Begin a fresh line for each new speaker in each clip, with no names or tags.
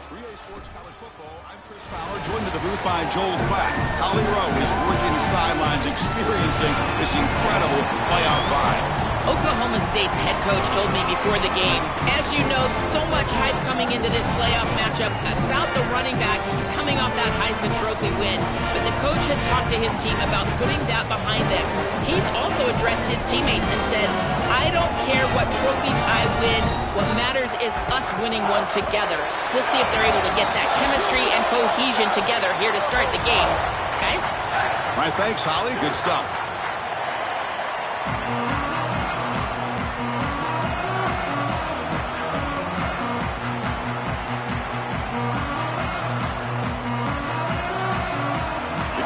Relay Sports College Football, I'm Chris Fowler, joined to the booth by Joel Klatt. Holly Rowe is working the sidelines, experiencing this incredible playoff vibe.
Oklahoma State's head coach told me before the game, as you know, so much hype coming into this playoff matchup about the running back. He's coming off that Heisman Trophy win, but the coach has talked to his team about putting that behind them. He's also addressed his teammates and said, I don't care what trophies I win. What matters is us winning one together. We'll see if they're able to get that chemistry and cohesion together here to start the game. Guys?
All right, thanks, Holly. Good stuff.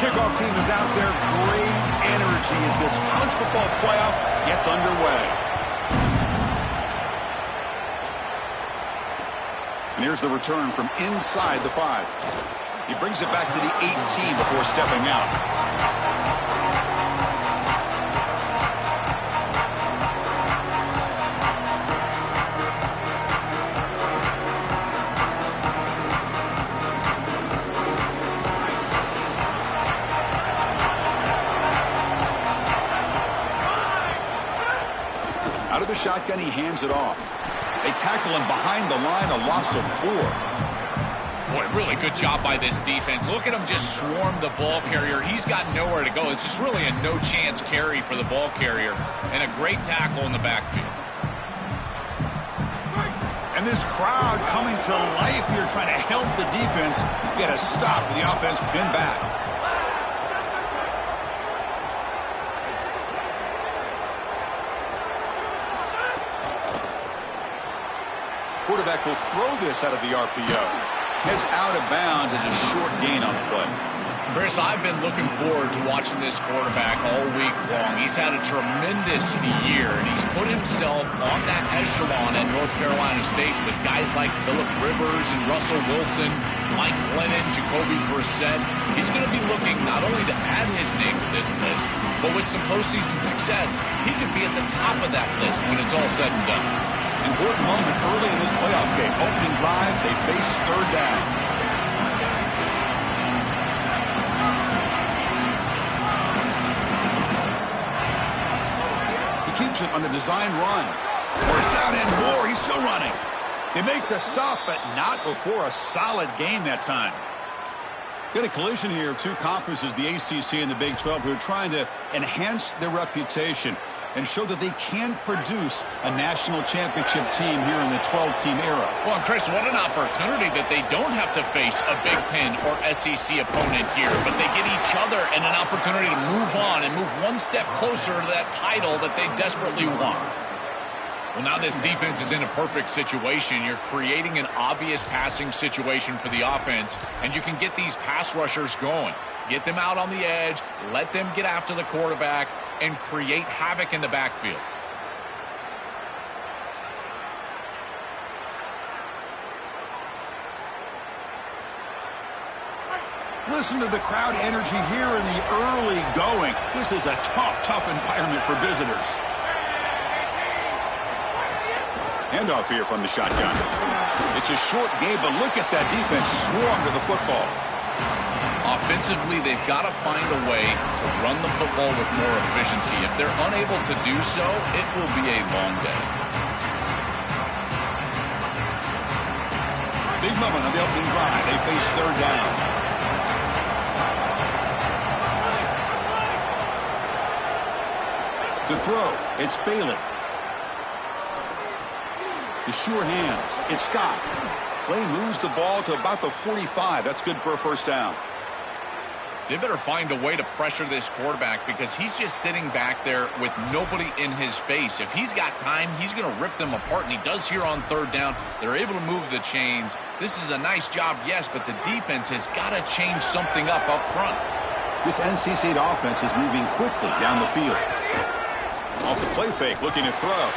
Kickoff team is out there. Great energy as this college football playoff gets underway. And here's the return from inside the 5. He brings it back to the 18 before stepping out. Out of the shotgun, he hands it off. They tackle him behind the line, a loss of 4.
Boy, really good job by this defense. Look at him just swarm the ball carrier. He's got nowhere to go. It's just really a no-chance carry for the ball carrier, and a great tackle in the backfield.
And this crowd coming to life here, trying to help the defense get a stop with the offense pinned back. Quarterback will throw this out of the RPO. Heads out of bounds as a short gain on the play.
Chris, I've been looking forward to watching this quarterback all week long. He's had a tremendous year, and he's put himself on that echelon at North Carolina State with guys like Phillip Rivers and Russell Wilson, Mike Glennon, Jacoby Brissett. He's going to be looking not only to add his name to this list, but with some postseason success, he could be at the top of that list when it's all said and done.
Important moment early in this playoff game. Opening drive, they face third down. He keeps it on the design run. First down and more. He's still running. They make the stop, but not before a solid gain that time. Got a collision here of two conferences, the ACC and the Big 12, who are trying to enhance their reputation and show that they can produce a national championship team here in the 12-team era.
Well, Chris, what an opportunity that they don't have to face a Big Ten or SEC opponent here, but they get each other and an opportunity to move on and move one step closer to that title that they desperately want. Well, now this defense is in a perfect situation. You're creating an obvious passing situation for the offense, and you can get these pass rushers going. Get them out on the edge, let them get after the quarterback, and create havoc in the backfield.
Listen to the crowd energy here in the early going. This is a tough environment for visitors. Handoff here from the shotgun. It's a short game, but look at that defense swarm to the football.
Offensively, they've got to find a way to run the football with more efficiency. If they're unable to do so, it will be a long day.
Big moment on the opening drive. They face third down. To throw, it's Bailey. The sure hands, it's Scott. Play moves the ball to about the 45. That's good for a first down.
They better find a way to pressure this quarterback because he's just sitting back there with nobody in his face. If he's got time, he's going to rip them apart, and he does here on third down. They're able to move the chains. This is a nice job, yes, but the defense has got to change something up front.
This NC State offense is moving quickly down the field. Off the play fake, looking to throw.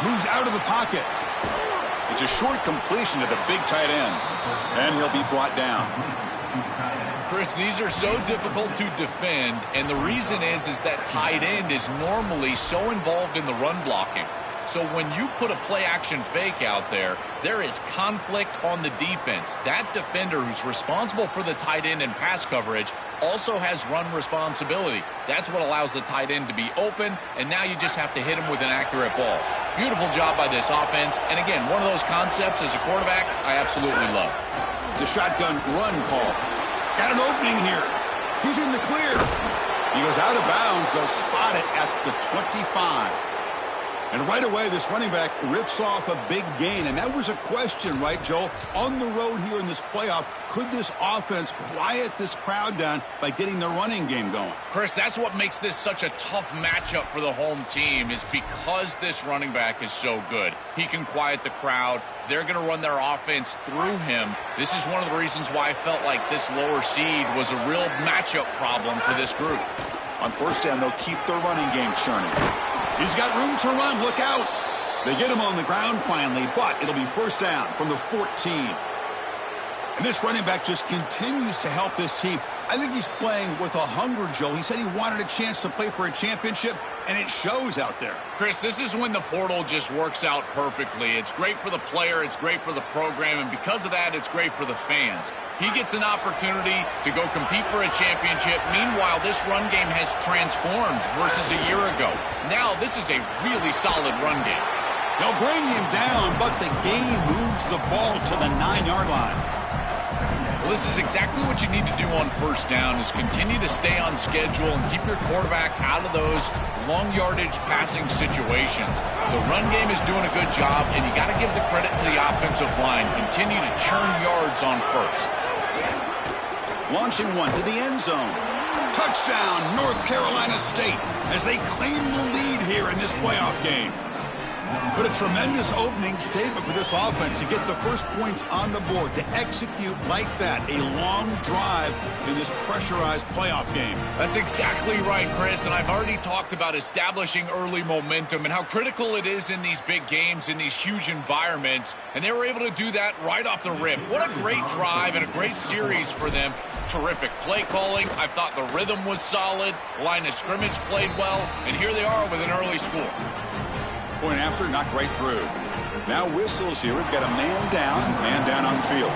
Moves out of the pocket. It's a short completion to the big tight end. And he'll be brought down.
Chris, these are so difficult to defend, and the reason is that tight end is normally so involved in the run blocking. So when you put a play-action fake out there, there is conflict on the defense. That defender who's responsible for the tight end and pass coverage also has run responsibility. That's what allows the tight end to be open, and now you just have to hit him with an accurate ball. Beautiful job by this offense, and again, one of those concepts as a quarterback I absolutely love.
It's a shotgun run call. Got an opening here. He's in the clear. He goes out of bounds. They'll spot it at the 25. And right away, this running back rips off a big gain. And that was a question, right, Joel? On the road here in this playoff, could this offense quiet this crowd down by getting their running game going?
Chris, that's what makes this such a tough matchup for the home team, is because this running back is so good. He can quiet the crowd. They're going to run their offense through him. This is one of the reasons why I felt like this lower seed was a real matchup problem for this group.
On first down, they'll keep their running game churning. He's got room to run. Look out. They get him on the ground finally, but it'll be first down from the 14. And this running back just continues to help this team. I think he's playing with a hunger, Joe. He said he wanted a chance to play for a championship, and it shows out there.
Chris, this is when the portal just works out perfectly. It's great for the player, it's great for the program, and because of that, it's great for the fans. He gets an opportunity to go compete for a championship. Meanwhile, this run game has transformed versus a year ago. Now, this is a really solid run game.
They'll bring him down, but the game moves the ball to the 9-yard line.
Well, this is exactly what you need to do on first down, is continue to stay on schedule and keep your quarterback out of those long yardage passing situations. The run game is doing a good job, and you got to give the credit to the offensive line. Continue to churn yards on first.
Launching one to the end zone. Touchdown, North Carolina State, as they claim the lead here in this playoff game. But a tremendous opening statement for this offense to get the first points on the board, to execute like that, a long drive in this pressurized playoff game.
That's exactly right, Chris, and I've already talked about establishing early momentum and how critical it is in these big games, in these huge environments, and they were able to do that right off the rip. What a great drive and a great series for them. Terrific play calling. I thought the rhythm was solid, line of scrimmage played well, and here they are with an early score.
Point after, knocked right through. Now whistles here. We've got a man down on the field.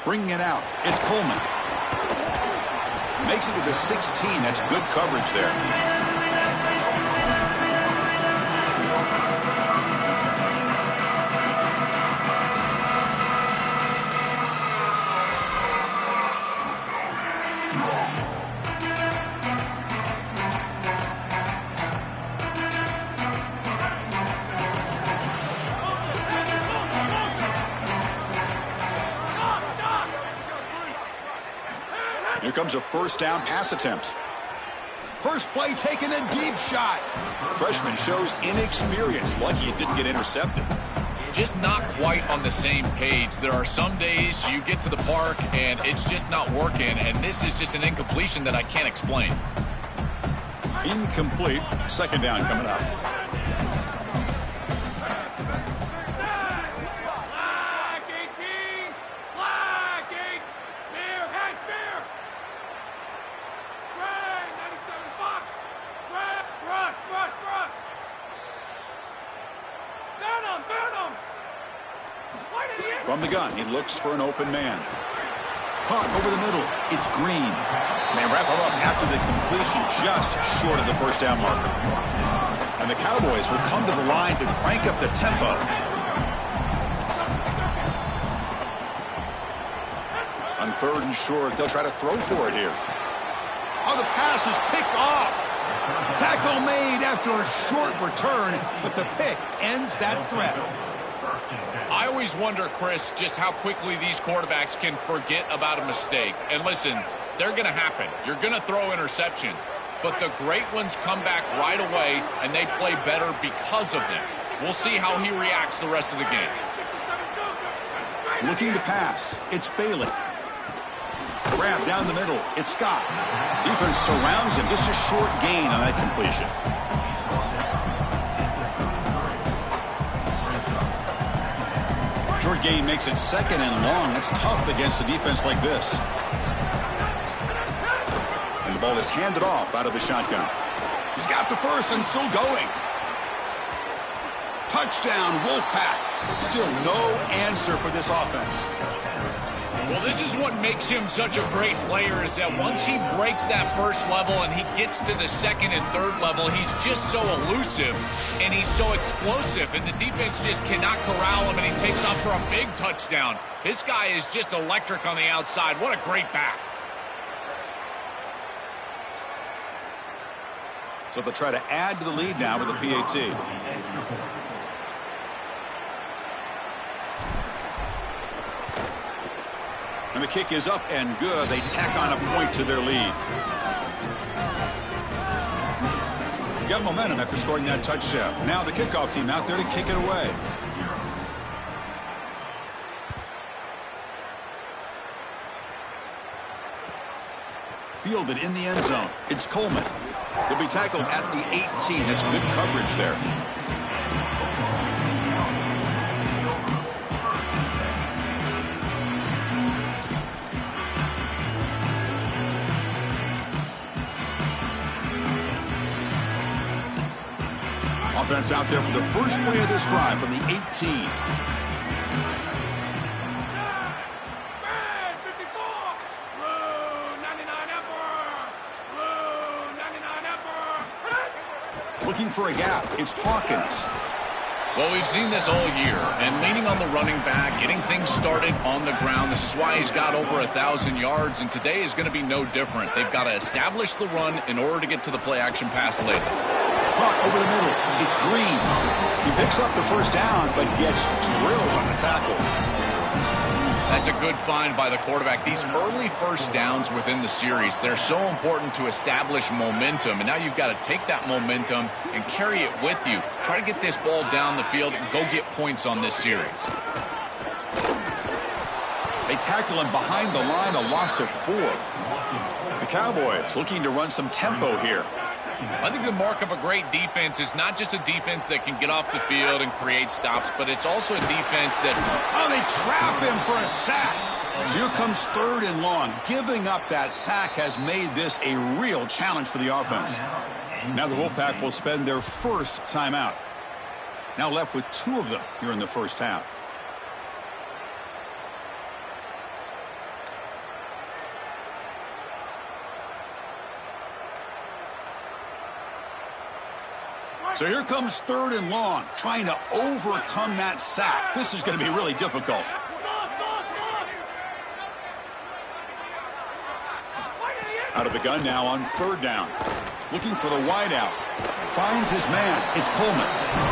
Bringing it out. It's Coleman. Makes it to the 16. That's good coverage there. Here comes a first down pass attempt. First play taking a deep shot. Freshman shows inexperience. Lucky it didn't get intercepted.
Just not quite on the same page. There are some days you get to the park and it's just not working, and this is just an incompletion that I can't explain.
Incomplete. Second down coming up. From the gun, he looks for an open man. Caught over the middle. It's Green. They wrap him up after the completion, just short of the first down marker. And the Cowboys will come to the line to crank up the tempo. On third and short, they'll try to throw for it here. Oh, the pass is picked off. Tackle made after a short return, but the pick ends that threat.
I always wonder, Chris, just how quickly these quarterbacks can forget about a mistake. And listen, they're going to happen. You're going to throw interceptions. But the great ones come back right away, and they play better because of them. We'll see how he reacts the rest of the game.
Looking to pass. It's Bailey. Grab down the middle. It's Scott. Defense surrounds him. Just a short gain on that completion. Short gain makes it second and long. That's tough against a defense like this. The ball is handed off out of the shotgun. He's got the first and still going. Touchdown, Wolfpack. Still no answer for this offense.
Well, this is what makes him such a great player, is that once he breaks that first level and he gets to the second and third level, he's just so elusive and he's so explosive, and the defense just cannot corral him, and he takes off for a big touchdown. This guy is just electric on the outside. What a great back.
So they'll try to add to the lead now with a PAT. And the kick is up and good. They tack on a point to their lead. Got momentum after scoring that touchdown. Now the kickoff team out there to kick it away. Fielded in the end zone. It's Coleman. He'll be tackled at the 18. That's good coverage there. Offense out there for the first play of this drive from the 18. Looking for a gap. It's Hawkins.
Well, we've seen this all year, and leaning on the running back, getting things started on the ground. This is why he's got over 1,000 yards, and today is going to be no different. They've got to establish the run in order to get to the play-action pass later.
Caught over the middle. It's Green. He picks up the first down, but gets drilled on the tackle.
That's a good find by the quarterback. These early first downs within the series, they're so important to establish momentum. And now you've got to take that momentum and carry it with you. Try to get this ball down the field and go get points on this series.
They tackle him behind the line, a loss of 4. The Cowboys looking to run some tempo here.
I think the mark of a great defense is not just a defense that can get off the field and create stops, but it's also a defense that...
Oh, they trap him for a sack. So here comes 3rd and long. Giving up that sack has made this a real challenge for the offense. Now the Wolfpack will spend their first timeout. Now left with 2 of them here in the first half. So here comes 3rd and long, trying to overcome that sack. This is going to be really difficult. Out of the gun now on 3rd down. Looking for the wideout. Finds his man. It's Coleman.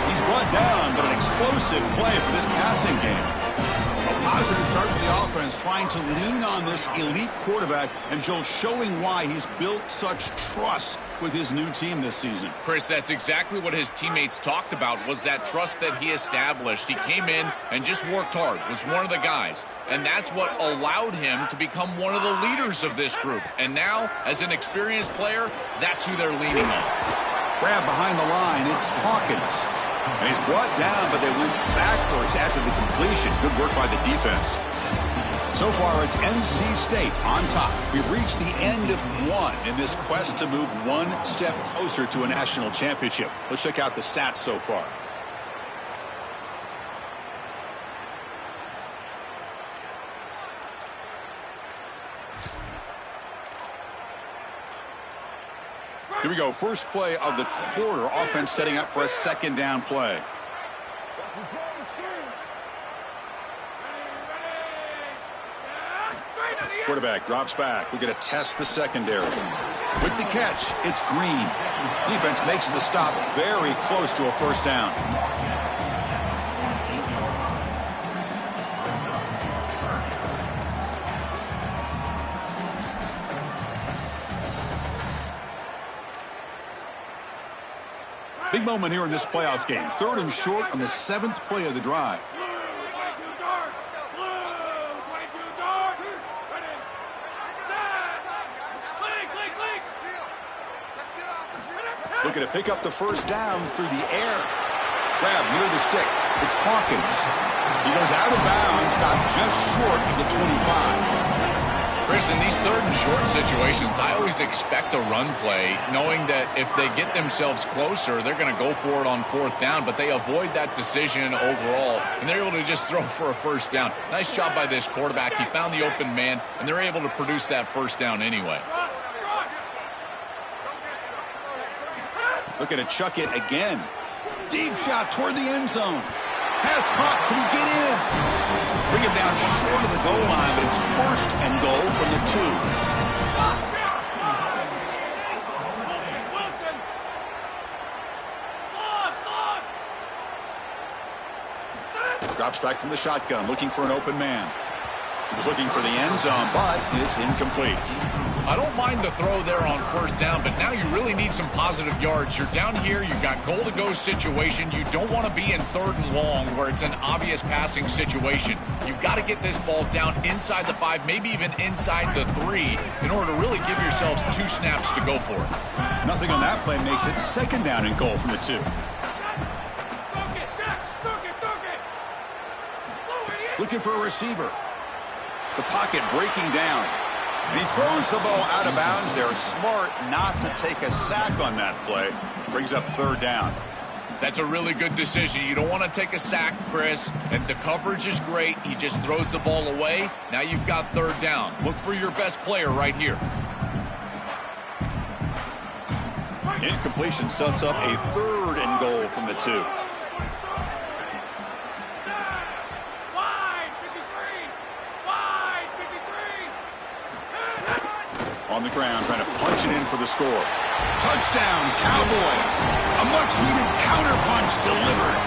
He's brought down, but an explosive play for this passing game. A positive start for the offense, trying to lean on this elite quarterback, and Joe showing why he's built such trust with his new team this season.
Chris, that's exactly what his teammates talked about, was that trust that he established. He came in and just worked hard, was one of the guys, and that's what allowed him to become one of the leaders of this group. And now, as an experienced player, that's who they're leaning on.
Grab behind the line, it's Hawkins. And he's brought down, but they went backwards after the completion. Good work by the defense. So far, it's NC State on top. We've reached the end of 1 in this quest to move 1 step closer to a national championship. Let's check out the stats so far. Here we go. First play of the quarter. Offense setting up for a 2nd down play. Quarterback drops back. We're going to test the secondary. With the catch, it's Green. Defense makes the stop very close to a 1st down. Big moment here in this playoff game. 3rd and short on the 7th play of the drive. Looking to pick up the 1st down through the air. Grab near the sticks. It's Hawkins. He goes out of bounds, stopped just short of the 25.
Chris, in these third and short situations, I always expect a run play, knowing that if they get themselves closer, they're going to go for it on fourth down, but they avoid that decision overall, and they're able to just throw for a first down. Nice job by this quarterback. He found the open man, and they're able to produce that first down anyway.
Looking to chuck it again. Deep shot toward the end zone. Pass caught. Can he get in? Bring him down short of the goal line, but it's first and goal from the 2. Drops back from the shotgun, looking for an open man. He was looking for the end zone, but it's incomplete.
I don't mind the throw there on first down, but now you really need some positive yards. You're down here, you've got goal-to-go situation. You don't want to be in third and long where it's an obvious passing situation. You've got to get this ball down inside the 5, maybe even inside the 3, in order to really give yourselves 2 snaps to go for it.
Nothing on that play makes it second down and goal from the 2. Looking for a receiver. The pocket breaking down. And he throws the ball out of bounds. They're smart not to take a sack on that play. Brings up third down.
That's a really good decision. You don't want to take a sack, Chris. And the coverage is great. He just throws the ball away. Now you've got third down. Look for your best player right here.
Incompletion sets up a third and goal from the 2. On the ground, trying to punch it in for the score. Touchdown, Cowboys. A much-needed counter-punch delivered.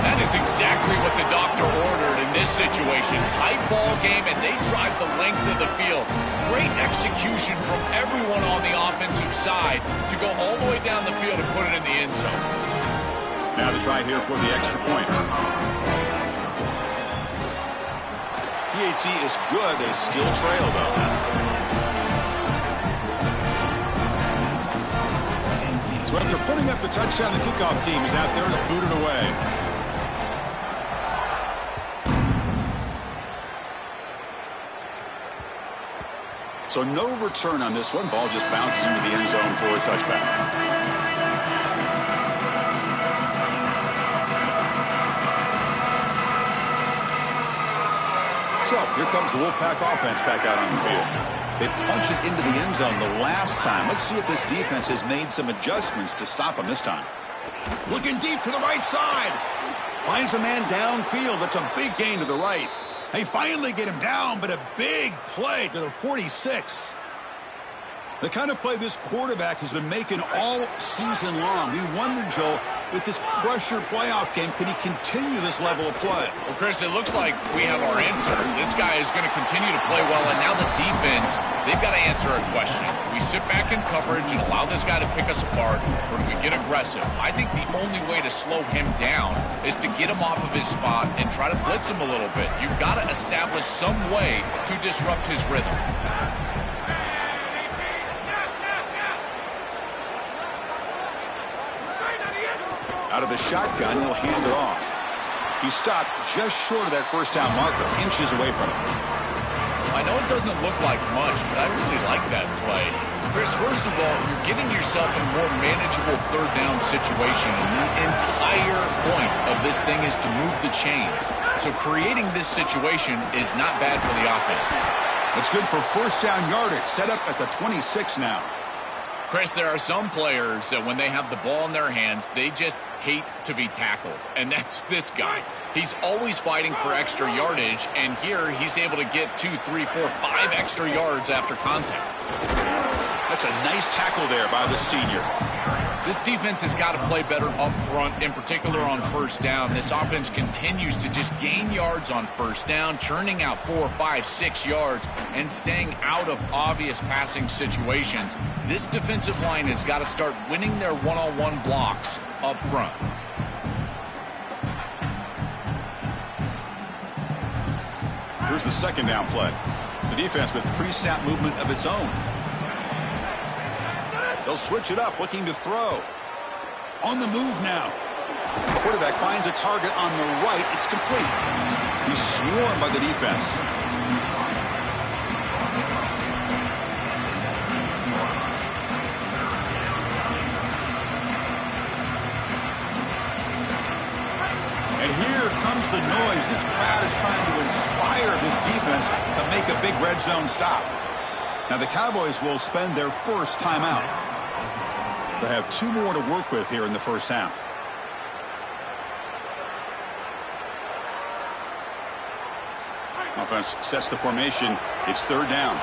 That is exactly what the doctor ordered in this situation. Tight ball game, and they drive the length of the field. Great execution from everyone on the offensive side to go all the way down the field and put it in the end zone.
Now the try here for the extra point. PHC is good. They still trail, though. So after putting up the touchdown, the kickoff team is out there to boot it away. So no return on this one. Ball just bounces into the end zone for a touchback. So here comes the Wolfpack offense back out on the field. They punch it into the end zone the last time. Let's see if this defense has made some adjustments to stop them this time. Looking deep to the right side. Finds a man downfield. That's a big gain to the right. They finally get him down, but a big play to the 46. The kind of play this quarterback has been making all season long. We wondered, Joel, with this pressure playoff game, could he continue this level of play?
Well, Chris, it looks like we have our answer. This guy is going to continue to play well, and now the defense, they've got to answer a question. Do we sit back in coverage and allow this guy to pick us apart, or do we get aggressive? I think the only way to slow him down is to get him off of his spot and try to blitz him a little bit. You've got to establish some way to disrupt his rhythm.
Out of the shotgun, he'll hand it off. He stopped just short of that first down marker, inches away from it.
I know it doesn't look like much, but I really like that play. Chris, first of all, you're getting yourself in a more manageable third down situation. And the entire point of this thing is to move the chains. So creating this situation is not bad for the offense.
That's good for first down yardage, set up at the 26 now.
Chris, there are some players that when they have the ball in their hands, they just hate to be tackled. And that's this guy. He's always fighting for extra yardage, and here he's able to get 2, 3, 4, 5 extra yards after contact.
That's a nice tackle there by the senior.
This defense has got to play better up front, in particular on first down. This offense continues to just gain yards on first down, churning out 4, 5, 6 yards, and staying out of obvious passing situations. This defensive line has got to start winning their one-on-one blocks up front.
Here's the second down play. The defense with pre-snap movement of its own. They'll switch it up, looking to throw. On the move now. The quarterback finds a target on the right. It's complete. He's swarmed by the defense. comes the noise. This crowd is trying to inspire this defense to make a big red zone stop. Now the Cowboys will spend their first timeout. They have 2 more to work with here in the first half. Offense sets the formation. It's 3rd down.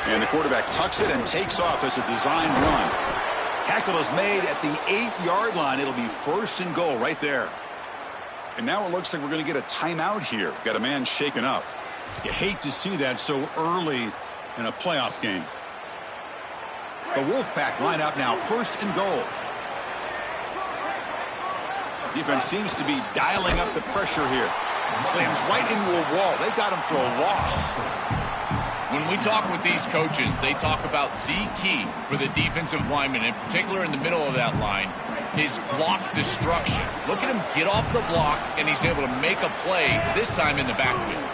And the quarterback tucks it and takes off as a design run. Tackle is made at the 8-yard line. It'll be 1st and goal right there. And now it looks like we're going to get a timeout here. Got a man shaken up. You hate to see that so early in a playoff game. The Wolfpack line up now, 1st and goal. Defense seems to be dialing up the pressure here. Slams right into a wall. They've got him for a loss.
When we talk with these coaches, they talk about the key for the defensive lineman, in particular in the middle of that line, is block destruction. Look at him get off the block, and he's able to make a play, this time in the backfield.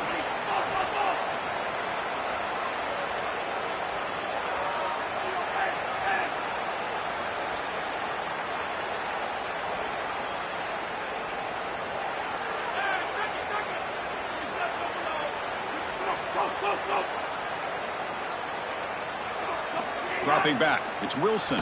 Dropping back, it's Wilson.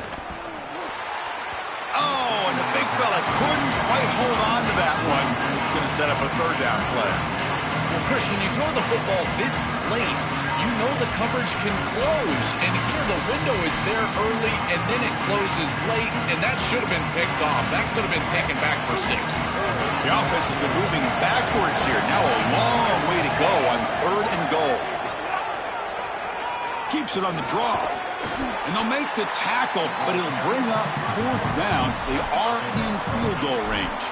Oh, and the big fella couldn't quite hold on to that one. Going to set up a 3rd down play.
Well, Chris, when you throw the football this late, you know the coverage can close. And here the window is there early, and then it closes late, and that should have been picked off. That could have been taken back for 6.
The offense has been moving backwards here. Now a long way to go on 3rd and goal. Keeps it on the draw. And they'll make the tackle, but it'll bring up 4th down. They are in field goal range.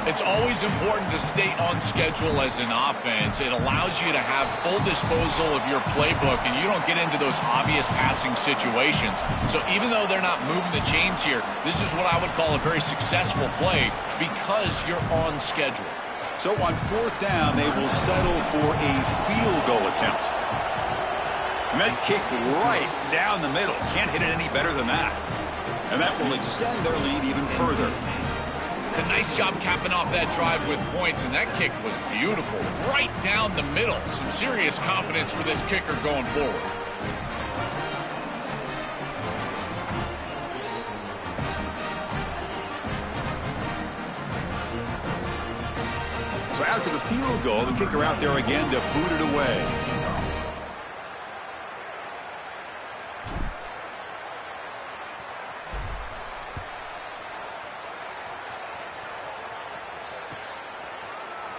It's always important to stay on schedule as an offense. It allows you to have full disposal of your playbook, and you don't get into those obvious passing situations. So even though they're not moving the chains here, this is what I would call a very successful play because you're on schedule.
So on 4th down, they will settle for a field goal attempt. And that kick right down the middle. Can't hit it any better than that. And that will extend their lead even further.
It's a nice job capping off that drive with points, and that kick was beautiful. Right down the middle. Some serious confidence for this kicker going forward.
So after the field goal, the kicker out there again to boot it away.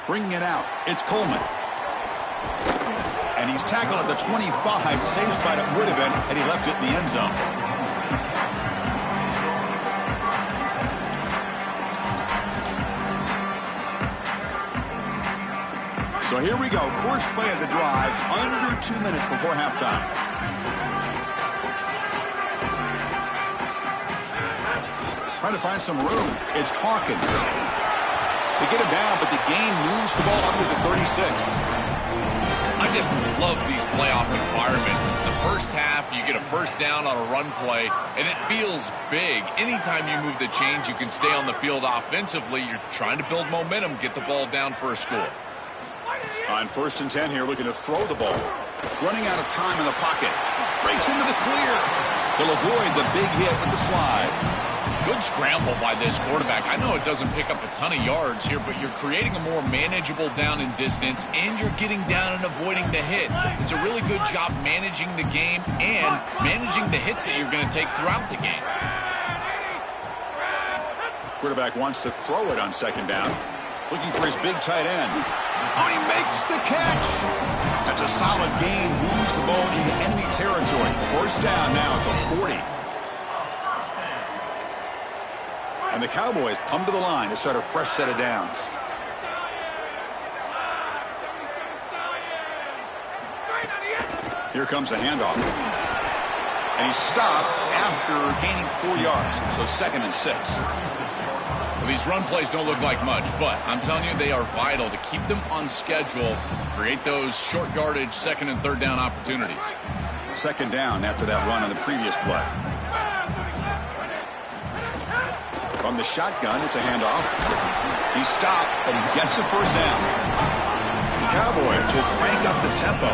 Bringing it out, it's Coleman. And he's tackled at the 25. Same spot it would have been had he left it in the end zone. So here we go. First play of the drive, under 2 minutes before halftime. Trying to find some room. It's Hawkins. They get him down, but the gain moves the ball under the 36.
I just love these playoff environments. It's the first half, you get a 1st down on a run play, and it feels big. Anytime you move the chains, you can stay on the field offensively. You're trying to build momentum, get the ball down for a score.
On 1st and 10 here, looking to throw the ball. Running out of time in the pocket. Breaks into the clear. He'll avoid the big hit with the slide.
Good scramble by this quarterback. I know it doesn't pick up a ton of yards here, but you're creating a more manageable down and distance, and you're getting down and avoiding the hit. It's a really good job managing the game and managing the hits that you're going to take throughout the game.
Quarterback wants to throw it on 2nd down. Looking for his big tight end. Oh, he makes the catch. That's a solid gain. Moves the ball into enemy territory. 1st down now at the 40. And the Cowboys come to the line to start a fresh set of downs. Here comes a handoff. And he's stopped after gaining 4 yards. So 2nd and 6.
Well, these run plays don't look like much, but I'm telling you, they are vital to keep them on schedule, create those short yardage second and third down opportunities.
Second down after that run on the previous play. From the shotgun, it's a handoff. He stopped, but he gets a first down. The Cowboys will crank up the tempo.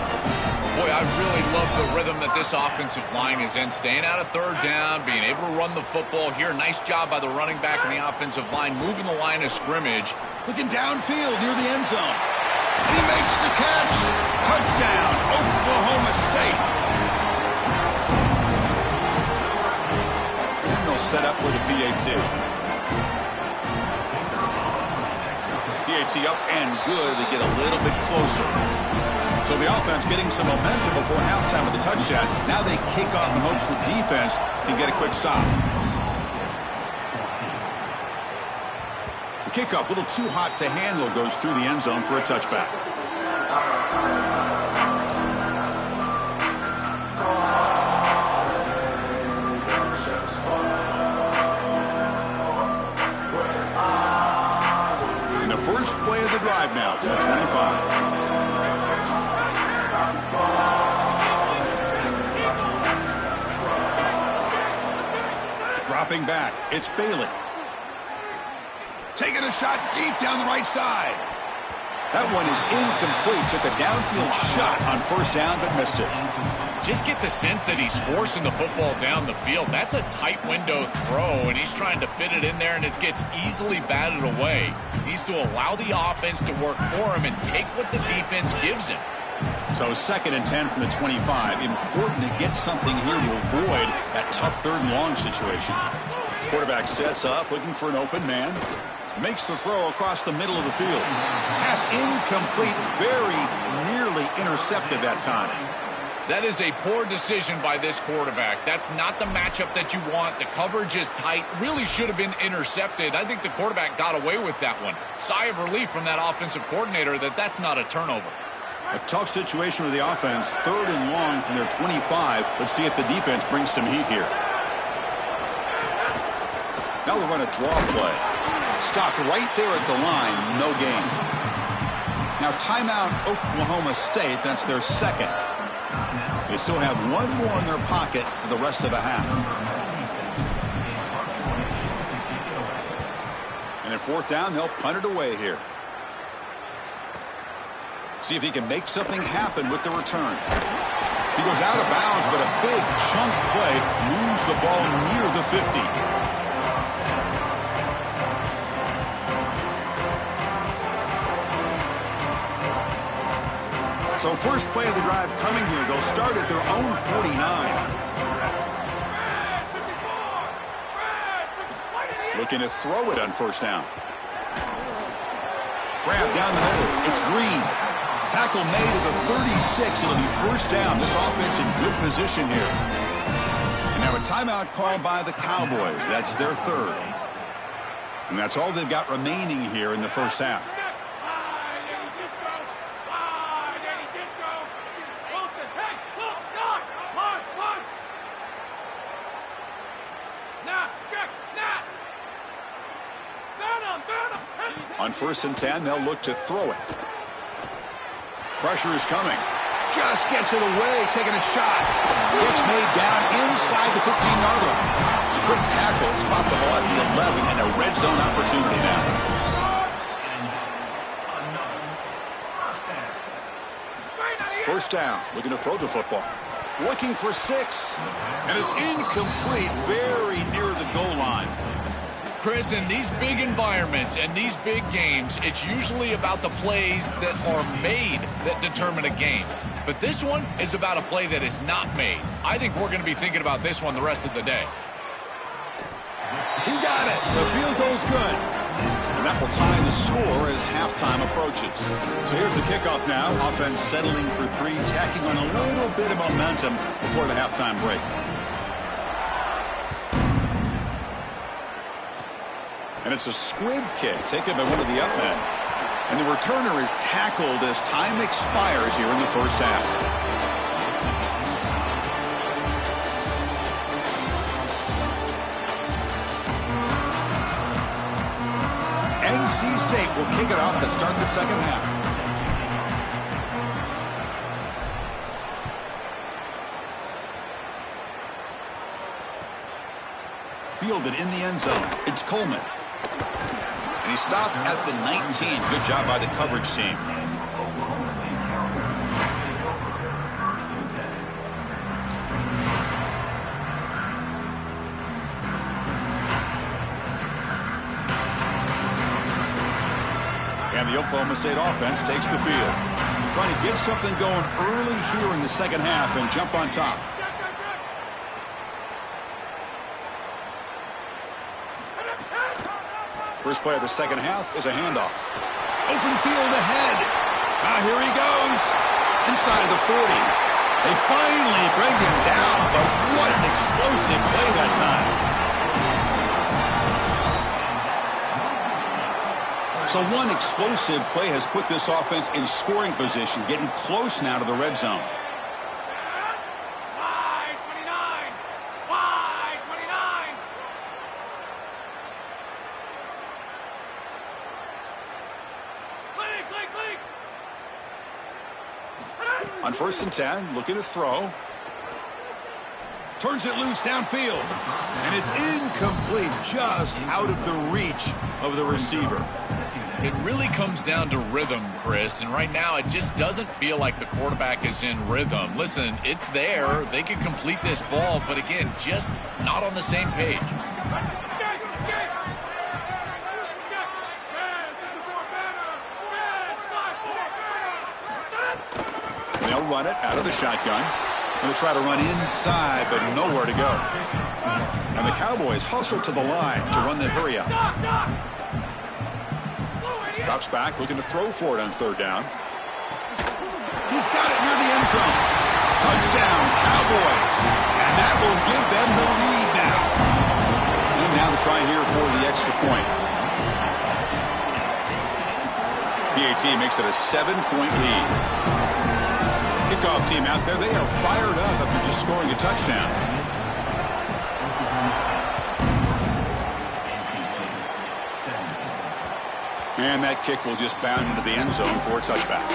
Boy, I really love the rhythm that this offensive line is in. Staying out of third down, being able to run the football here. Nice job by the running back and the offensive line, moving the line of scrimmage.
Looking downfield near the end zone. He makes the catch. Touchdown, Oklahoma State. And they'll set up for the PAT. PAT up and good. They get a little bit closer. So the offense getting some momentum before halftime with the touchdown. Now they kick off in hopes the defense can get a quick stop. The kickoff, a little too hot to handle, goes through the end zone for a touchback. And the first play of the drive now from the 25. Dropping back, it's Bailey. Taking a shot deep down the right side. That one is incomplete. Took a downfield shot on first down, but missed it.
Just get the sense that he's forcing the football down the field. That's a tight window throw, and he's trying to fit it in there, and it gets easily batted away. He needs to allow the offense to work for him and take what the defense gives him.
So 2nd and 10 from the 25. Important to get something here to avoid that tough third and long situation. Quarterback sets up, looking for an open man. Makes the throw across the middle of the field. Pass incomplete, very nearly intercepted that time.
That is a poor decision by this quarterback. That's not the matchup that you want. The coverage is tight. Really should have been intercepted. I think the quarterback got away with that one. Sigh of relief from that offensive coordinator that that's not a turnover.
A tough situation with the offense. 3rd and long from their 25. Let's see if the defense brings some heat here. Now they'll run a draw play. Stopped right there at the line. No gain. Now timeout Oklahoma State. That's their 2nd. They still have one more in their pocket for the rest of the half. And at 4th down, they'll punt it away here. See if he can make something happen with the return. He goes out of bounds, but a big chunk play moves the ball near the 50. So first play of the drive coming here. They'll start at their own 49. Looking to throw it on first down. Grab down the middle. It's Green. Tackle made at the 36. It'll be first down. This offense in good position here. And now a timeout called by the Cowboys. That's their 3rd. And that's all they've got remaining here in the first half. On 1st and 10, they'll look to throw it. Pressure is coming. Just gets it away, taking a shot. Gets made down inside the 15-yard line. It's a quick tackle, spot the ball at the 11, and a red zone opportunity now. First down, looking to throw the football. Looking for 6. And it's incomplete, very near the goal line.
Chris, in these big environments and these big games, it's usually about the plays that are made that determine a game. But this one is about a play that is not made. I think we're going to be thinking about this one the rest of the day.
He got it. The field goal's good. And that will tie the score as halftime approaches. So here's the kickoff now. Offense settling for 3, tacking on a little bit of momentum before the halftime break. And it's a squib kick taken by one of the up men. And the returner is tackled as time expires here in the first half. NC State will kick it off to start the second half. Fielded in the end zone. It's Coleman. And he stopped at the 19. Good job by the coverage team. And the Oklahoma State offense takes the field. Trying to get something going early here in the second half and jump on top. First play of the second half is a handoff. Open field ahead. Here he goes. Inside the 40. They finally bring him down, but what an explosive play that time. So one explosive play has put this offense in scoring position, getting close now to the red zone. On 1st and 10, looking to throw. Turns it loose downfield. And it's incomplete, just out of the reach of the receiver.
It really comes down to rhythm, Chris, and right now it just doesn't feel like the quarterback is in rhythm. Listen, it's there. They can complete this ball, but again, just not on the same page.
They'll run it out of the shotgun. They'll try to run inside, but nowhere to go. And the Cowboys hustle to the line to run the hurry up. Drops back, looking to throw for it on 3rd down. He's got it near the end zone. Touchdown, Cowboys. And that will give them the lead now. And now to try here for the extra point. PAT makes it a 7-point lead. Kickoff team out there, they are fired up after just scoring a touchdown. And that kick will just bound into the end zone for a touchback.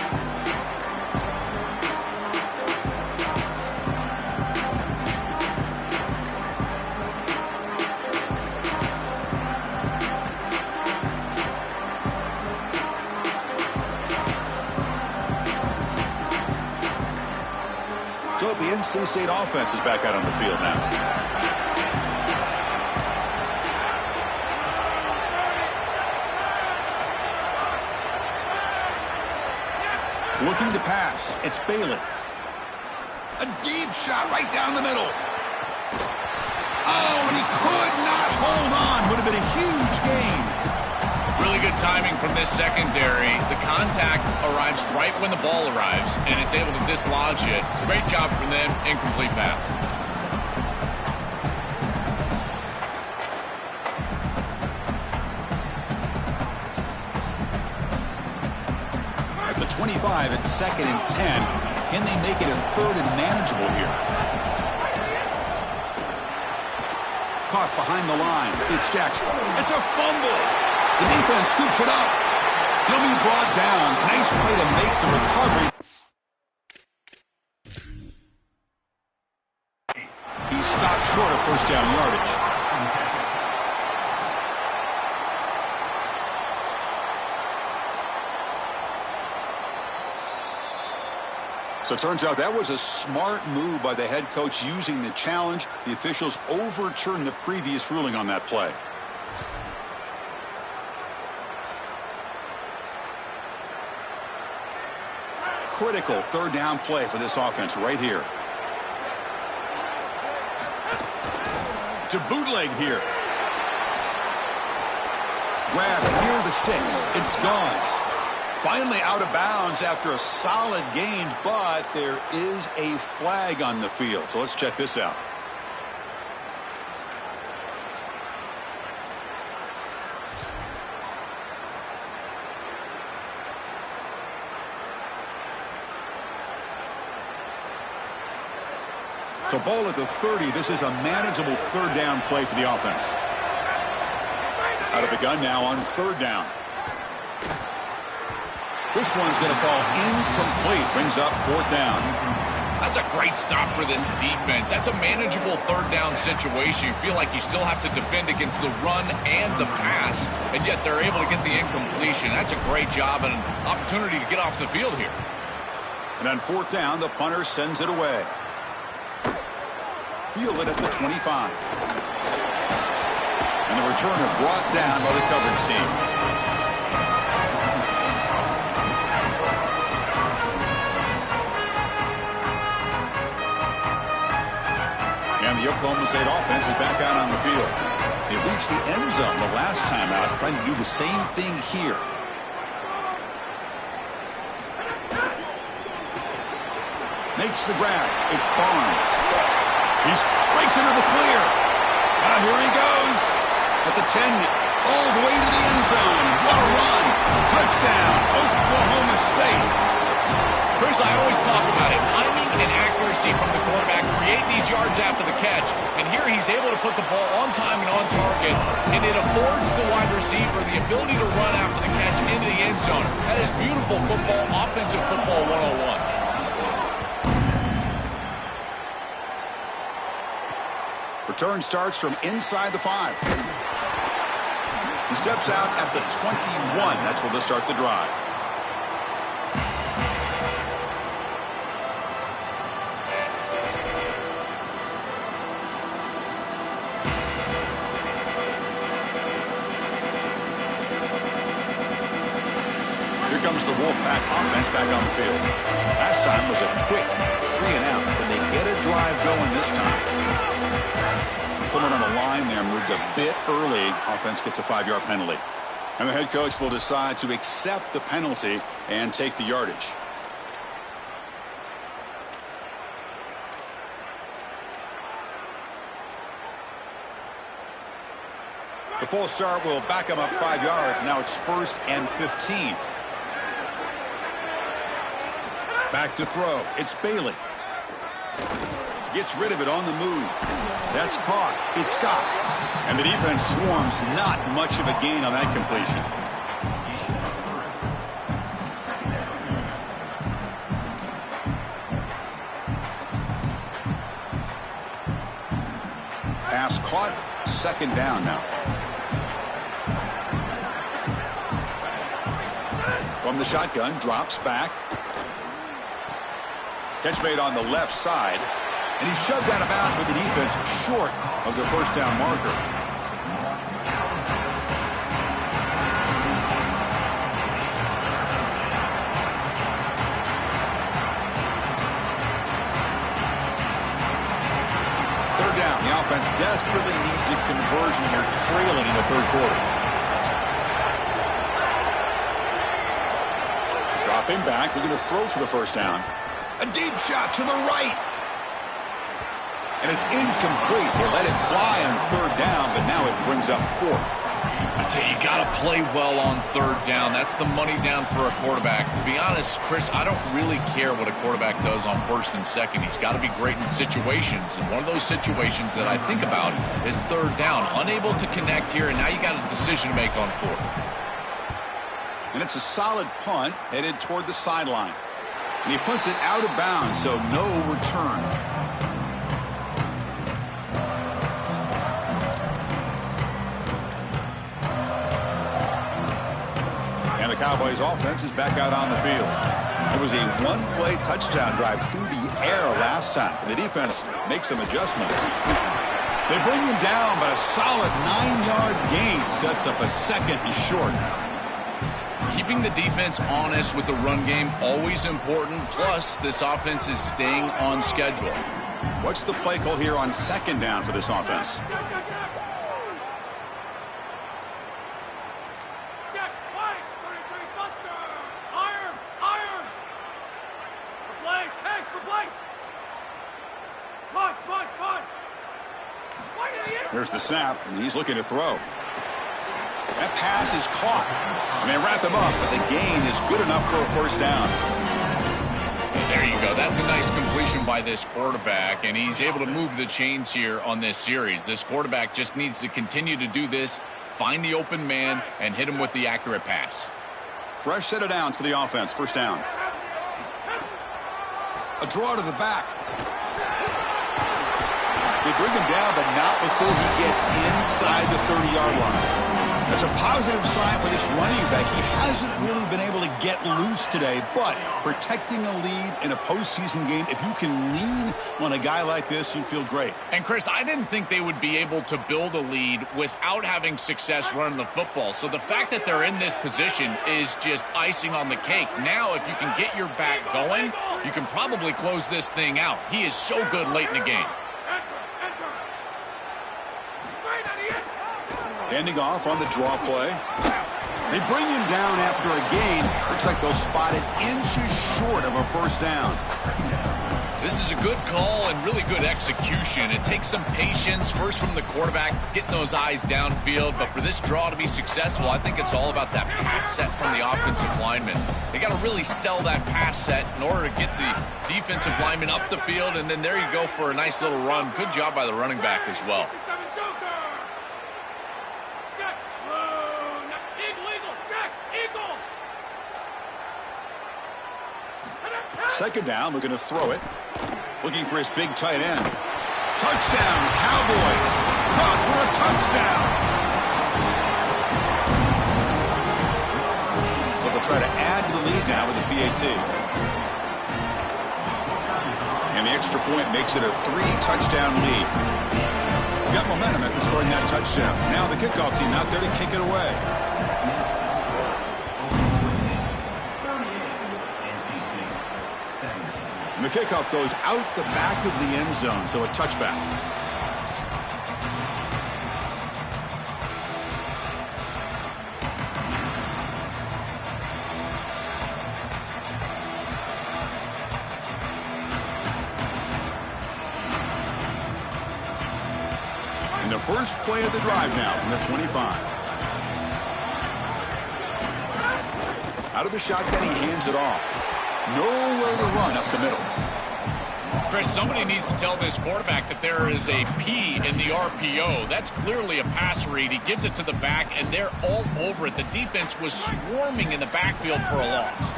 So the NC State offense is back out on the field now. Looking to pass. It's Bailey. A deep shot right down the middle. Oh, and he could not hold on. Would have been a huge gain.
Really good timing from this secondary. The contact arrives right when the ball arrives, and it's able to dislodge it. Great job from them. Incomplete pass.
At the 25, it's 2nd and 10. Can they make it a 3rd and manageable here? Caught behind the line. It's Jackson. It's a fumble. The defense scoops it up. He'll be brought down. Nice play to make the recovery. He stopped short of 1st down yardage. So it turns out that was a smart move by the head coach using the challenge. The officials overturned the previous ruling on that play. Critical 3rd down play for this offense right here. To bootleg here. Grab near the sticks. It's Gauze. Finally out of bounds after a solid gain, but there is a flag on the field. So let's check this out. So ball at the 30. This is a manageable 3rd down play for the offense. Out of the gun now on 3rd down. This one's going to fall incomplete. Brings up 4th down.
That's a great stop for this defense. That's a manageable 3rd down situation. You feel like you still have to defend against the run and the pass, and yet they're able to get the incompletion. That's a great job and an opportunity to get off the field here.
And on 4th down, the punter sends it away. Fielded at the 25. And the returner brought down by the coverage team. And the Oklahoma State offense is back out on the field. They reached the end zone the last time out, trying to do the same thing here. Makes the grab. It's Barnes. He breaks into the clear. Now here he goes. At the 10, all the way to the end zone. What a run. Touchdown, Oklahoma State.
Chris, I always talk about it. Timing and accuracy from the quarterback create these yards after the catch. And here he's able to put the ball on time and on target. And it affords the wide receiver the ability to run after the catch into the end zone. That is beautiful football, offensive football 101.
Return starts from inside the 5. He steps out at the 21. That's where they'll start the drive. Here comes the Wolfpack offense back on the field. Last time was a quick 3-and-out. Can they get a drive going this time? Someone on the line there moved a bit early. Offense gets a 5-yard penalty. And the head coach will decide to accept the penalty and take the yardage. The false start will back him up 5 yards. Now it's 1st and 15. Back to throw. It's Bailey. Gets rid of it on the move. That's caught. It's Scott. And the defense swarms. Not much of a gain on that completion. Pass caught. 2nd down now. From the shotgun. Drops back. Catch made on the left side. And he's shoved out of bounds with the defense short of the 1st down marker. Third down. The offense desperately needs a conversion here, trailing in the 3rd quarter. Dropping back, looking to throw for the 1st down. A deep shot to the right. And it's incomplete. They let it fly on 3rd down, but now it brings up 4th.
I tell you, you got to play well on 3rd down. That's the money down for a quarterback. To be honest, Chris, I don't really care what a quarterback does on 1st and 2nd. He's got to be great in situations. And one of those situations that I think about is 3rd down. Unable to connect here, and now you got a decision to make on 4th.
And it's a solid punt headed toward the sideline. And he puts it out of bounds, so no return. And the Cowboys offense is back out on the field. It was a one-play touchdown drive through the air last time. The defense makes some adjustments. They bring him down, but a solid 9-yard gain sets up a 2nd and short.
Keeping the defense honest with the run game, always important. Plus, this offense is staying on schedule.
What's the play call here on 2nd down for this offense? There's the snap, and he's looking to throw. That pass is caught. And they wrap him up, but the gain is good enough for a 1st down.
There you go. That's a nice completion by this quarterback, and he's able to move the chains here on this series. This quarterback just needs to continue to do this, find the open man, and hit him with the accurate pass.
Fresh set of downs for the offense. First down. A draw to the back. They bring him down, but not before he gets inside the 30-yard line. That's a positive sign for this running back. He hasn't really been able to get loose today, but protecting a lead in a postseason game, if you can lean on a guy like this, you feel great.
And, Chris, I didn't think they would be able to build a lead without having success running the football. So the fact that they're in this position is just icing on the cake. Now, if you can get your back going, you can probably close this thing out. He is so good late in the game.
Handing off on the draw play. They bring him down after a gain. Looks like they'll spot it inches short of a first down.
This is a good call and really good execution. It takes some patience, first from the quarterback, getting those eyes downfield. But for this draw to be successful, I think it's all about that pass set from the offensive lineman. They got to really sell that pass set in order to get the defensive lineman up the field. And then there you go for a nice little run. Good job by the running back as well.
Second down, looking to throw it. Looking for his big tight end. Touchdown, Cowboys. Caught for a touchdown. But they'll try to add to the lead now with a PAT. And the extra point makes it a 3-touchdown lead. Got momentum after scoring that touchdown. Now the kickoff team out there to kick it away. And the kickoff goes out the back of the end zone, so a touchback. And the first play of the drive now from the 25. Out of the shotgun, he hands it off. Nowhere to run up the middle.
Chris, somebody needs to tell this quarterback that there is a P in the RPO. That's clearly a pass read. He gives it to the back, and they're all over it. The defense was swarming in the backfield for a loss.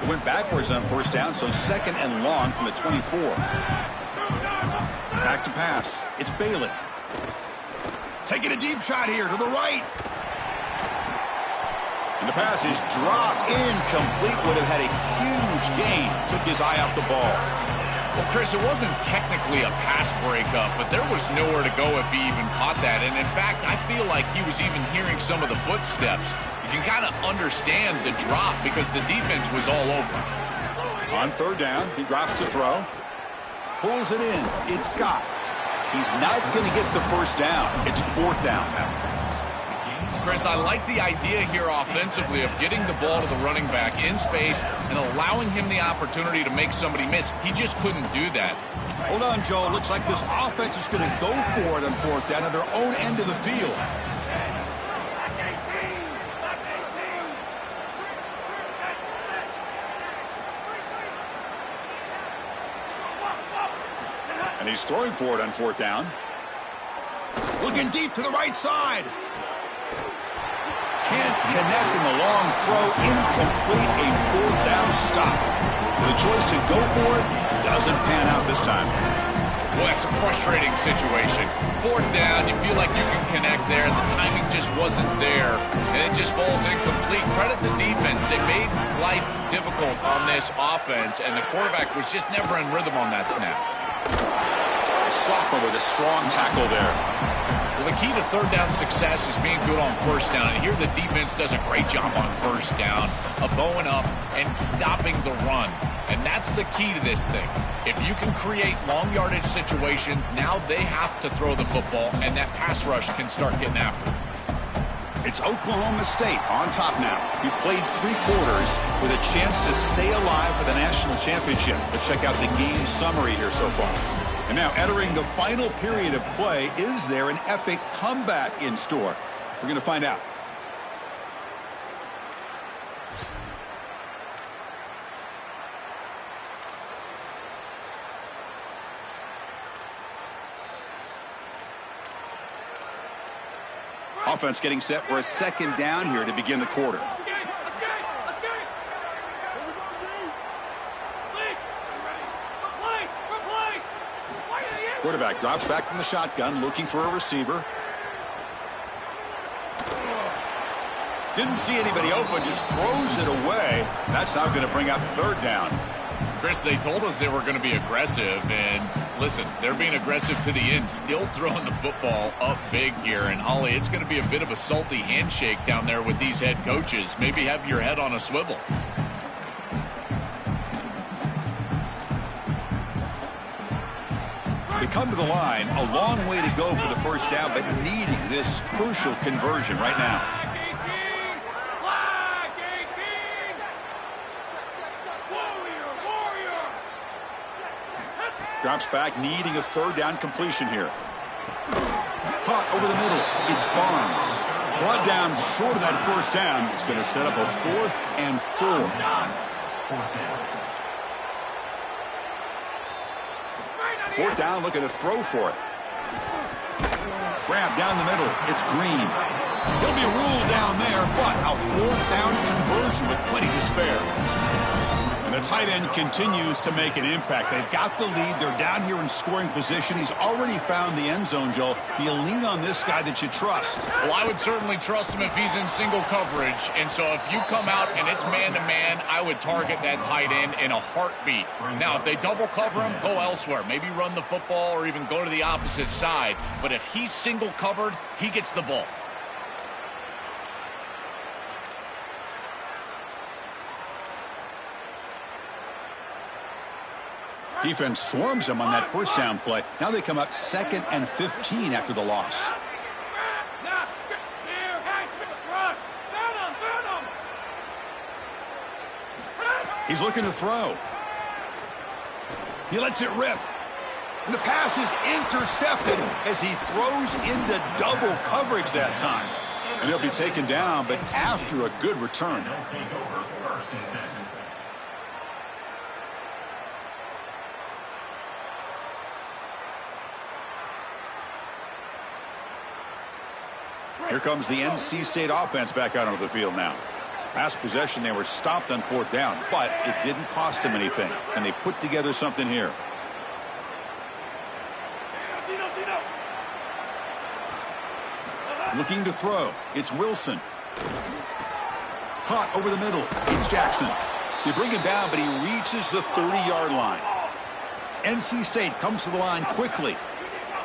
It went backwards on first down, so second and long from the 24. Back to pass. It's Bailey. Taking a deep shot here to the right. And the pass is dropped incomplete. Would have had a huge gain. Took his eye off the ball.
Well, Chris, it wasn't technically a pass breakup, but there was nowhere to go if he even caught that. And in fact, I feel like he was even hearing some of the footsteps. You can kind of understand the drop because the defense was all over.
On third down, he drops to throw. Pulls it in. It's Scott. He's not going to get the first down. It's fourth down now.
Chris, I like the idea here offensively of getting the ball to the running back in space and allowing him the opportunity to make somebody miss. He just couldn't do that.
Hold on, Joe. Looks like this offense is going to go for it on fourth down at their own end of the field. And he's throwing for it on fourth down. Looking deep to the right side. Can't connect in the long throw. Incomplete. A fourth down stop. So the choice to go for it doesn't pan out this time.
Well, that's a frustrating situation. Fourth down, you feel like you can connect there. The timing just wasn't there, and it just falls incomplete. Credit the defense. They made life difficult on this offense, and the quarterback was just never in rhythm on that snap.
A sophomore with a strong tackle there.
Well, the key to third down success is being good on first down. And here the defense does a great job on first down of bowing up and stopping the run. And that's the key to this thing. If you can create long yardage situations, now they have to throw the football, and that pass rush can start getting after it.
It's Oklahoma State on top now. We've played 3 quarters with a chance to stay alive for the national championship. Let's check out the game summary here so far. And now entering the final period of play, is there an epic comeback in store? We're going to find out. Offense getting set for a second down here to begin the quarter. Quarterback drops back from the shotgun, looking for a receiver. Didn't see anybody open, just throws it away. That's now going to bring out third down.
Chris, they told us they were going to be aggressive, and listen, they're being aggressive to the end, still throwing the football up big here. And, Ollie, it's going to be a bit of a salty handshake down there with these head coaches. Maybe have your head on a swivel.
They come to the line, a long way to go for the first down, but needing this crucial conversion right now. Drops back, needing a third down completion here. Caught over the middle. It's Barnes. Brought down short of that first down. It's going to set up a 4th and 4. Fourth down, looking to throw for it. Grab down the middle. It's Green. He'll be ruled down there, but a 4th down conversion with plenty to spare. And the tight end continues to make an impact. They've got the lead. They're down here in scoring position. He's already found the end zone, Joe. You lean on this guy that you trust.
Well, I would certainly trust him if he's in single coverage. And so if you come out and it's man-to-man, I would target that tight end in a heartbeat. Now, if they double cover him, go elsewhere. Maybe run the football or even go to the opposite side. But if he's single covered, he gets the ball.
Defense swarms them on that first down play. Now they come up 2nd and 15 after the loss. He's looking to throw. He lets it rip. And the pass is intercepted as he throws into double coverage that time. And he'll be taken down, but after a good return. Here comes the NC State offense back out onto the field now. Last possession, they were stopped on 4th down, but it didn't cost them anything. And they put together something here. Looking to throw. It's Wilson. Caught over the middle. It's Jackson. They bring him down, but he reaches the 30-yard line. NC State comes to the line quickly.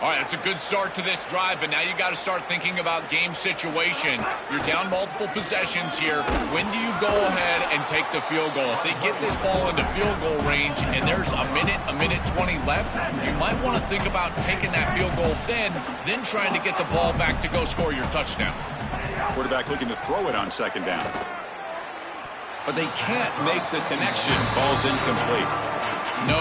All right, that's a good start to this drive, but now you got to start thinking about game situation. You're down multiple possessions here. When do you go ahead and take the field goal? If they get this ball into field goal range and there's a minute 20 left, you might want to think about taking that field goal then trying to get the ball back to go score your touchdown.
Quarterback looking to throw it on 2nd down. But they can't make the connection. Ball's incomplete.
No.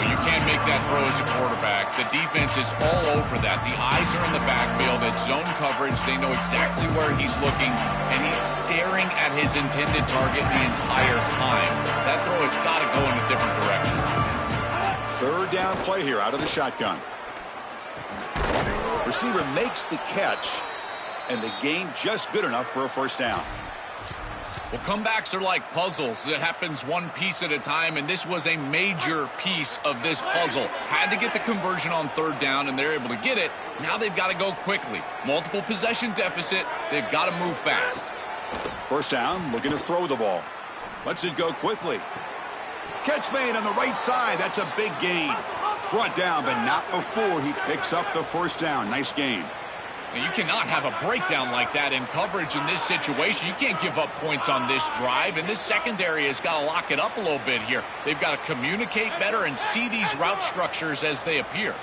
You can't make that throw as a quarterback. The defense is all over that. The eyes are in the backfield. It's zone coverage. They know exactly where he's looking, and he's staring at his intended target the entire time. That throw has got to go in a different direction.
3rd down play here out of the shotgun. Receiver makes the catch, and the gain just good enough for a first down.
Well, comebacks are like puzzles. It happens one piece at a time, and this was a major piece of this puzzle. Had to get the conversion on 3rd down, and they're able to get it. Now they've got to go quickly. Multiple possession deficit. They've got to move fast.
First down, looking to throw the ball. Lets it go quickly. Catch made on the right side. That's a big gain. Brought down, but not before he picks up the first down. Nice gain.
You cannot have a breakdown like that in coverage in this situation. You can't give up points on this drive, and this secondary has got to lock it up a little bit here. They've got to communicate better and see these route structures as they appear.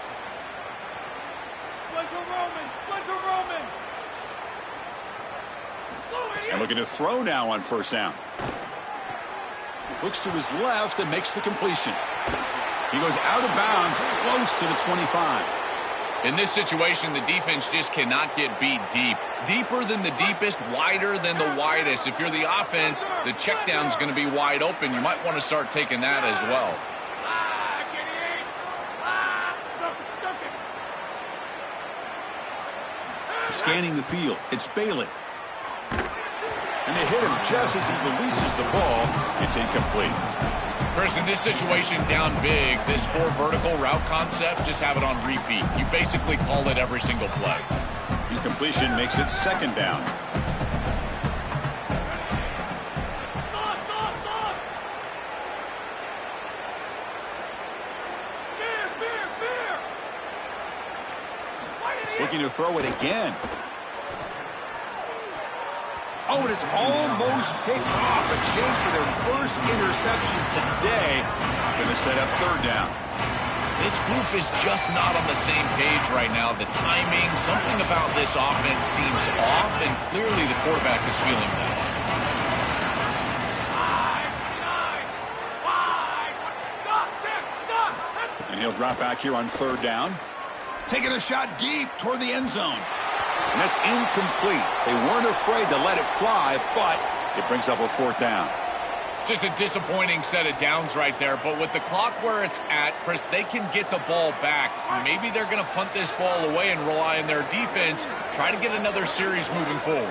And looking to throw now on first down. Looks to his left and makes the completion. He goes out of bounds, close to the 25.
In this situation, the defense just cannot get beat deep. Deeper than the deepest, wider than the widest. If you're the offense, the check down's going to be wide open. You might want to start taking that as well.
Scanning the field, it's Bailey. And they hit him just as he releases the ball. It's incomplete.
Chris, in this situation down big, this 4 vertical route concept, just have it on repeat. You basically call it every single play.
Incompletion makes it 2nd down. Looking to throw it again. Oh, and it's almost picked off. A chance for their first interception today. Going to set up 3rd down.
This group is just not on the same page right now. The timing, something about this offense seems off, and clearly the quarterback is feeling that.
And he'll drop back here on 3rd down. Taking a shot deep toward the end zone. And that's incomplete. They weren't afraid to let it fly, but it brings up a 4th down.
Just a disappointing set of downs right there, but with the clock where it's at, Chris, they can get the ball back. Maybe they're going to punt this ball away and rely on their defense, try to get another series moving forward.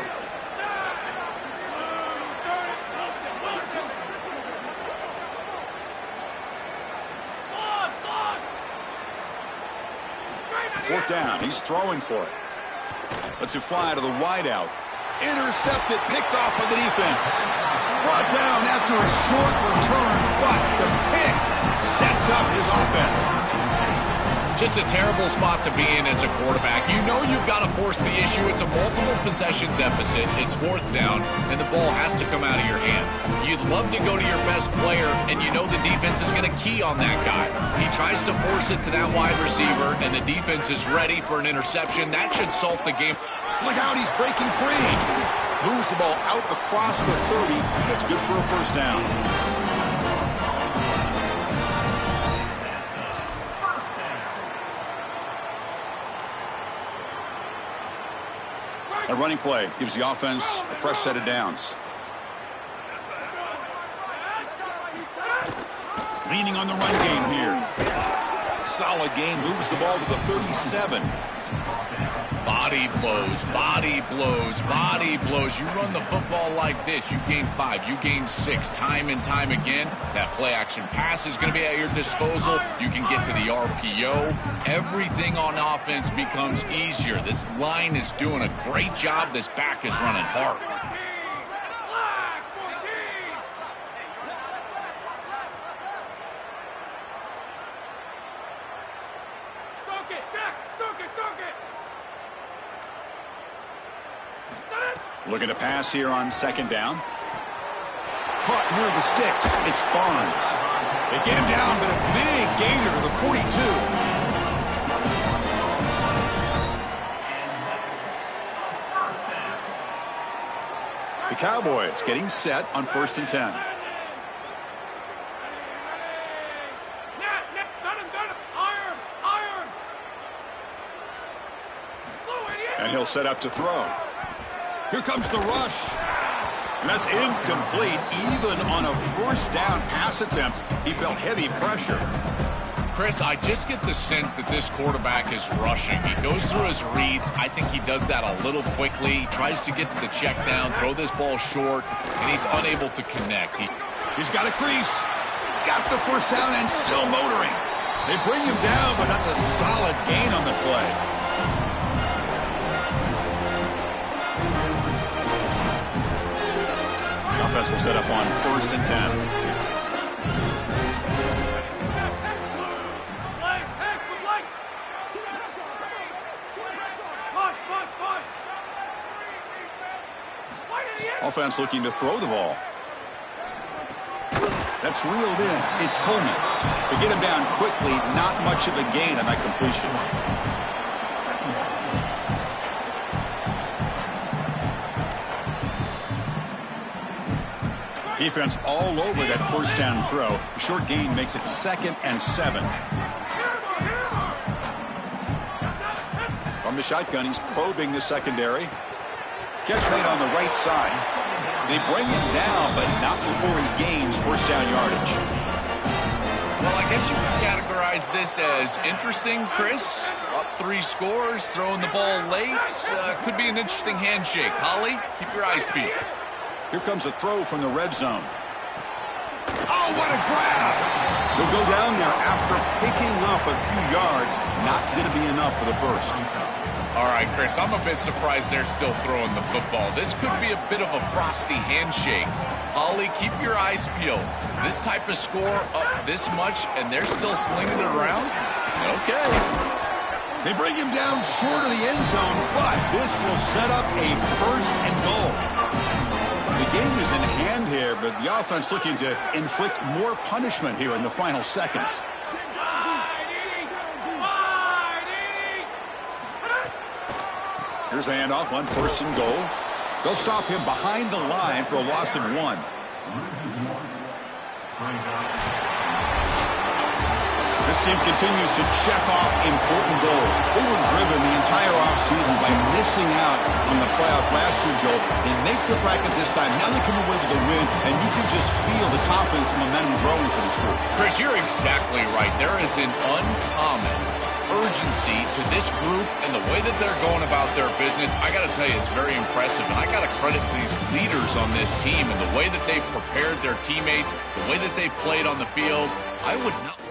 Fourth down. He's throwing for it. Lets it fly to the wideout. Intercepted, picked off by the defense. Brought down after a short return, but the pick sets up his offense.
Just a terrible spot to be in as a quarterback. You know you've got to force the issue. It's a multiple possession deficit. It's 4th down, and the ball has to come out of your hand. You'd love to go to your best player, and you know the defense is going to key on that guy. He tries to force it to that wide receiver, and the defense is ready for an interception. That should salt the game.
Look out, he's breaking free. Moves the ball out across the 30. That's good for a 1st down. A running play gives the offense a fresh set of downs. Leaning on the run game here. Solid gain, moves the ball to the 37.
Body blows, body blows, body blows. You run the football like this, you gain 5, you gain 6, time and time again. That play action pass is going to be at your disposal. You can get to the RPO. Everything on offense becomes easier. This line is doing a great job. This back is running hard.
Looking to pass here on 2nd down. Caught near the sticks. It's Barnes. They get him down, but a big gainer to the 42. The Cowboys getting set on 1st and 10. And he'll set up to throw. Here comes the rush. And that's incomplete. Even on a 1st down pass attempt, he felt heavy pressure.
Chris, I just get the sense that this quarterback is rushing. He goes through his reads. I think he does that a little quickly. He tries to get to the check down, throw this ball short, and he's unable to connect.
He's got a crease. He's got the 1st down and still motoring. They bring him down, but that's a solid gain on the play. Offense will set up on 1st and 10. Offense looking to throw the ball. That's reeled in. It's Coleman. To get him down quickly, not much of a gain on that completion. Defense all over that 1st down throw. A short gain makes it 2nd and 7. From the shotgun, he's probing the secondary. Catch made on the right side. They bring him down, but not before he gains 1st down yardage.
Well, I guess you could categorize this as interesting, Chris. Up 3 scores, throwing the ball late. Could be an interesting handshake. Holly, keep your eyes peeled.
Here comes a throw from the red zone. Oh, what a grab! He'll go down there after picking up a few yards. Not going to be enough for the first.
All right, Chris, I'm a bit surprised they're still throwing the football. This could be a bit of a frosty handshake. Ollie, keep your eyes peeled. This type of score up this much, and they're still slinging it around? Okay.
They bring him down short of the end zone, but this will set up a first and goal. The game is in hand here, but the offense looking to inflict more punishment here in the final seconds. Here's the handoff on first and goal. They'll stop him behind the line for a loss of 1. This team continues to check off important goals. They were driven the entire offseason by missing out on the playoff last year, Joe. They make the bracket this time. Now they come away with a win, and you can just feel the confidence and momentum growing for this group.
Chris, you're exactly right. There is an uncommon urgency to this group and the way that they're going about their business. I got to tell you, it's very impressive, and I got to credit these leaders on this team and the way that they've prepared their teammates, the way that they've played on the field. I would not want